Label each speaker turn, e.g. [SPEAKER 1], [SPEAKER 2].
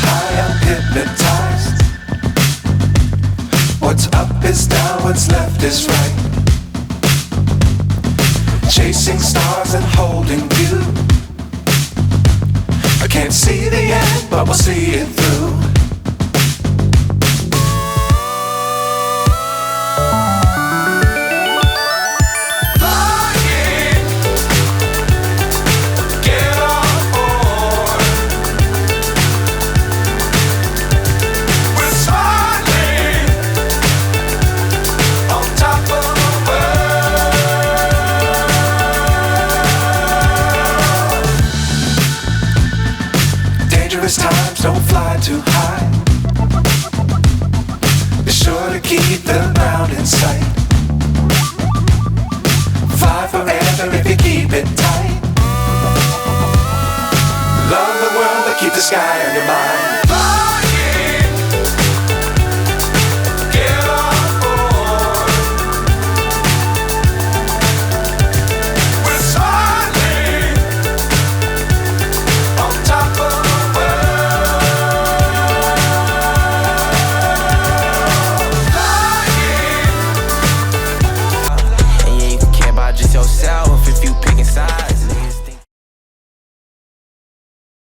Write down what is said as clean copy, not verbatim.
[SPEAKER 1] high, I'm hypnotized. What's up is down, what's left is right. Chasing stars and holding you. I can't see the end, but we'll see it through. Times don't fly too high. Be sure to keep the ground in sight. Fly forever if you keep it tight. Love the world but keep the sky on your mind.